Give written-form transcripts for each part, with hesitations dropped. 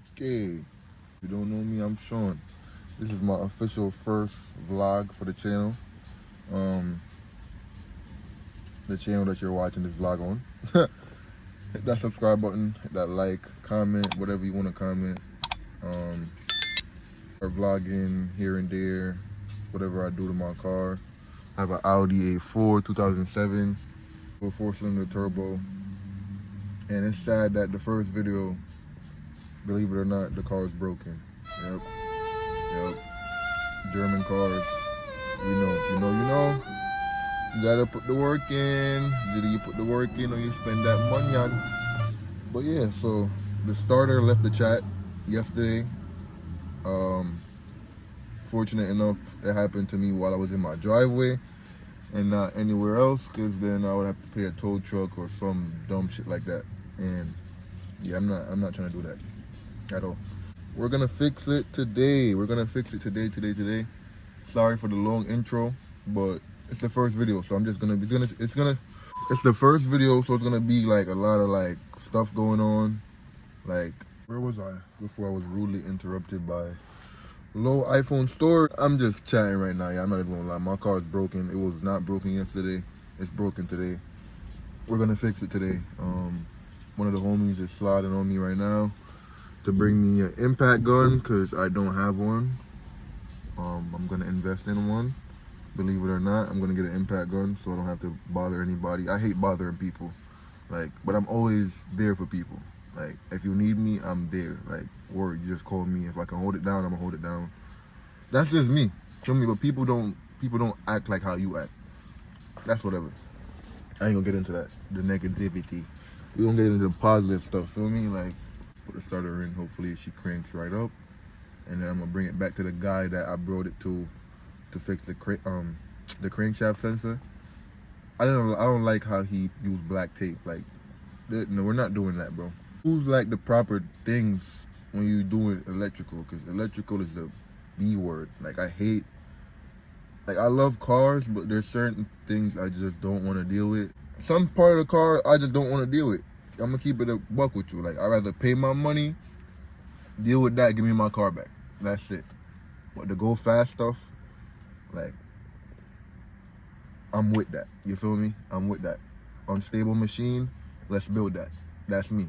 shwxk. If you don't know me, I'm Sean. This is my official first vlog for the channel. The channel that you're watching this vlog on. Hit that subscribe button, hit that like, comment, whatever you want to comment. Start vlogging here and there, whatever I do to my car. I have an Audi A4 2007 with 4-cylinder turbo. And it's sad that the first video, believe it or not, the car is broken. Yep. German cars. You know, if you know, you know. You gotta put the work in. Either you put the work in or you spend that money on. But yeah, so the starter left the chat yesterday. Fortunate enough, it happened to me while I was in my driveway and not anywhere else, because then I would have to pay a tow truck or some dumb shit like that. And yeah, I'm not trying to do that at all. We're gonna fix it today. Today. Sorry for the long intro, but it's the first video, so I'm just gonna it's the first video, so it's gonna be like a lot of like stuff going on. Like, where was I before I was rudely interrupted by low iPhone store? I'm just chatting right now. Yeah, I'm not even gonna lie. My car is broken. It was not broken yesterday. It's broken today. We're gonna fix it today. One of the homies is sliding on me right now to bring me an impact gun, because I don't have one. I'm gonna invest in one. Believe it or not, I'm gonna get an impact gun so I don't have to bother anybody. I hate bothering people, like, but I'm always there for people. Like, if you need me, I'm there. Like, or you just call me. If I can hold it down, I'm gonna hold it down. That's just me. Feel me? But people don't act like how you act. That's whatever. I ain't gonna get into that. The negativity. We gonna get into the positive stuff. Feel me? Like, put the starter in. Hopefully she cranks right up, and then I'm gonna bring it back to the guy that I brought it to fix the crankshaft sensor. I don't like how he used black tape. Like, no, we're not doing that, bro. Use like the proper things when you doing electrical, because electrical is the B word. Like, I love cars, but there's certain things I just don't want to deal with. Some part of the car I just don't want to deal with. I'm gonna keep it a buck with you. Like, I'd rather pay my money, deal with that, give me my car back. That's it. But the go fast stuff, like, I'm with that. You feel me? I'm with that. Unstable machine, let's build that. That's me.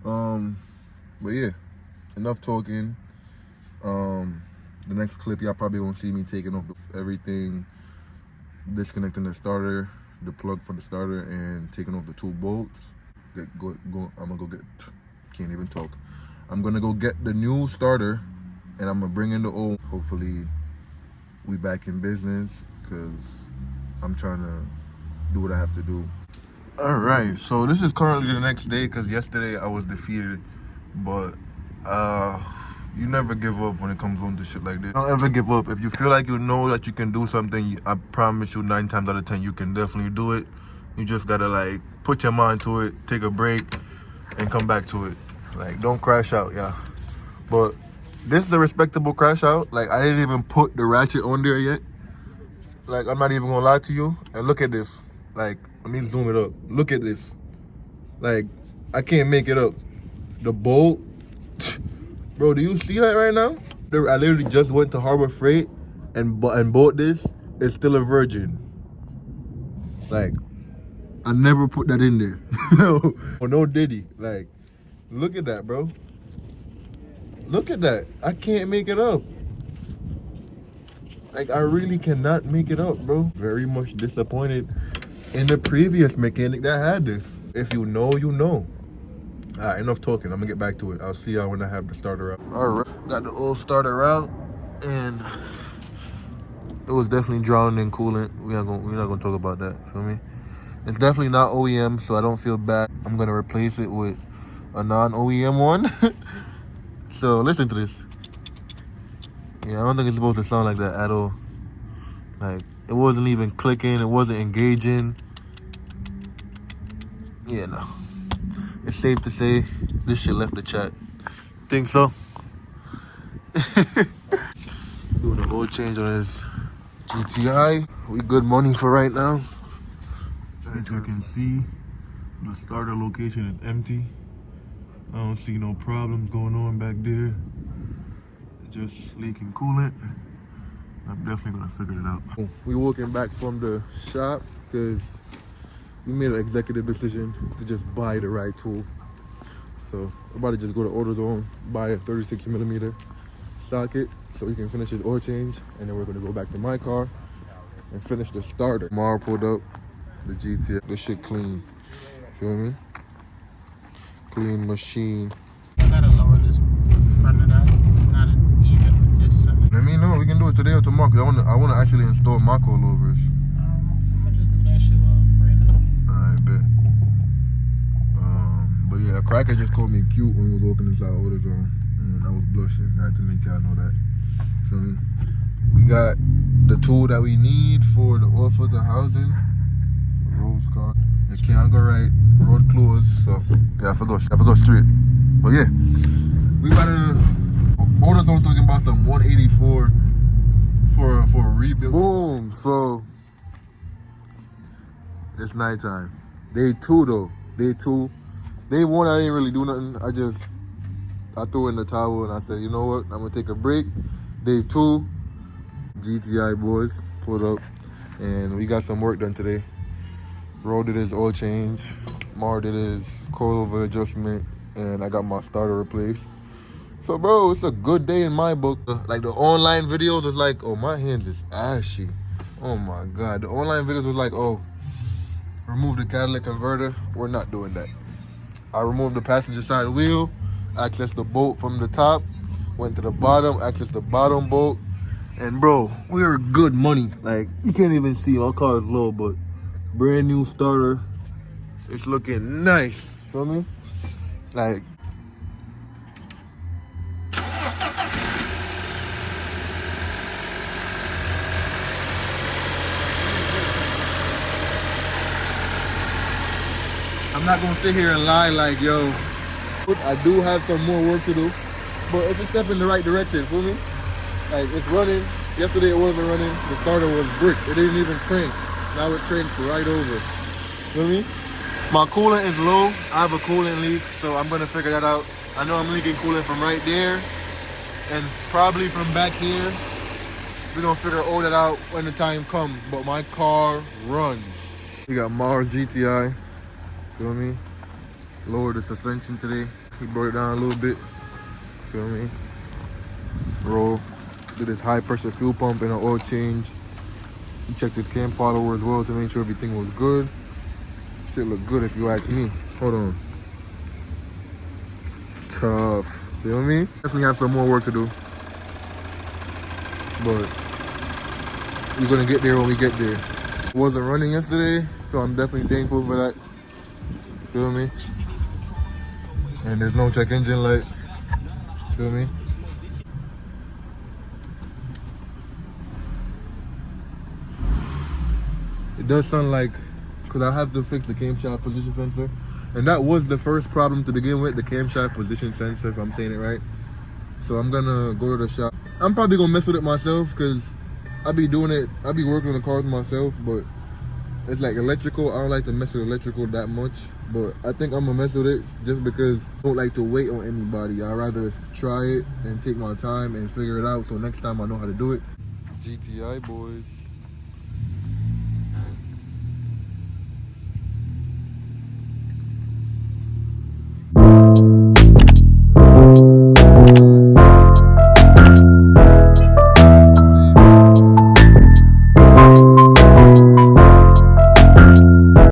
But yeah, enough talking. The next clip, y'all probably won't see me taking off everything, disconnecting the starter, the plug for the starter, and taking off the 2 bolts. Can't even talk. I'm gonna go get the new starter, and I'm gonna bring in the old. Hopefully we back in business, because I'm trying to do what I have to do. All right, so this is currently the next day, because yesterday I was defeated. But you never give up when it comes on to shit like this. Don't ever give up. If you feel like you know that you can do something, I promise you 9 times out of 10 you can definitely do it. You just gotta like put your mind to it, take a break, and come back to it. Like, don't crash out, yeah. But this is a respectable crash out. Like, I didn't even put the ratchet on there yet. Like, I'm not even gonna lie to you. And look at this. Like, let me zoom it up. Look at this. Like, I can't make it up. The bolt. Bro, do you see that right now? I literally just went to Harbor Freight and bought this. It's still a virgin. Like, I never put that in there. No diddy. Like, look at that, bro. Look at that. I can't make it up. Like, I really cannot make it up, bro. Very much disappointed in the previous mechanic that had this. If you know, you know. All right, enough talking. I'm gonna get back to it. I'll see y'all when I have the starter out. All right, got the old starter out, and it was definitely drowning in coolant. We're not gonna talk about that. Feel me? It's definitely not OEM, so I don't feel bad. I'm gonna replace it with a non-OEM one. So listen to this. Yeah, I don't think it's supposed to sound like that at all. Like, it wasn't even clicking. It wasn't engaging. Yeah, no. It's safe to say this shit left the chat. Think so? Doing an oil change on his GTI. We good money for right now. As you can see, the starter location is empty. I don't see no problems going on back there. Just leaking coolant. I'm definitely gonna figure it out. We walking back from the shop because we made an executive decision to just buy the right tool. So we're about to just go to AutoZone, buy a 36mm socket so we can finish his oil change, and then we're gonna go back to my car and finish the starter. Mara pulled up the GTI. This shit clean. Feel me? Clean machine. I gotta lower this front of that. It's not even with this. Let me know. We can do it today or tomorrow because I wanna actually install my coilovers. I'm gonna just do that shit right now. I bet. But yeah, a cracker just called me cute when we was walking inside AutoZone, and I was blushing. I had to make y'all know that. Feel me? We got the tool that we need for the oil filter housing. Rose car. It can't go right. Road closed, so yeah, I forgot straight. But yeah, we got to AutoZone talking about some 184 for a rebuild. Boom. So it's nighttime. Day 2 though. Day 2. Day 1 I didn't really do nothing. I threw in the towel and I said, you know what? I'm gonna take a break. Day 2, GTI boys pulled up and we got some work done today. Bro did his oil change, Mar did his coilover adjustment, and I got my starter replaced. So bro, it's a good day in my book. Like the online videos was like, oh, my hands is ashy. Oh my God. The online videos was like, oh, remove the catalytic converter. We're not doing that. I removed the passenger side wheel, accessed the bolt from the top, went to the bottom, accessed the bottom bolt, and bro, we are good money. Like, you can't even see, my car is low, but brand new starter. It's looking nice, feel me? Like, I'm not gonna sit here and lie like, yo, I do have some more work to do, but it's a step in the right direction, feel me? Like, it's running. Yesterday it wasn't running. The starter was brick. It didn't even crank. Now it cranks right over. Feel me? My coolant is low. I have a coolant leak, so I'm gonna figure that out. I know I'm leaking coolant from right there and probably from back here. We're gonna figure all that out when the time comes, but my car runs. We got Mars GTI. Feel me? Lowered the suspension today. He brought it down a little bit. Feel me? Roll. Did his high pressure fuel pump and an oil change. He checked his cam follower as well to make sure everything was good. Shit look good if you ask me. Hold on. Tough. Feel me? Definitely have some more work to do. But we're gonna get there when we get there. It wasn't running yesterday, so I'm definitely thankful for that. Feel me? And there's no check engine light. Feel me? It does sound like, because I have to fix the camshaft position sensor. And that was the first problem to begin with, the camshaft position sensor, if I'm saying it right. So I'm gonna go to the shop. I'm probably gonna mess with it myself because I be working on the cars myself, but it's like electrical. I don't like to mess with electrical that much, but I think I'm gonna mess with it just because I don't like to wait on anybody. I'd rather try it and take my time and figure it out so next time I know how to do it. GTI boys.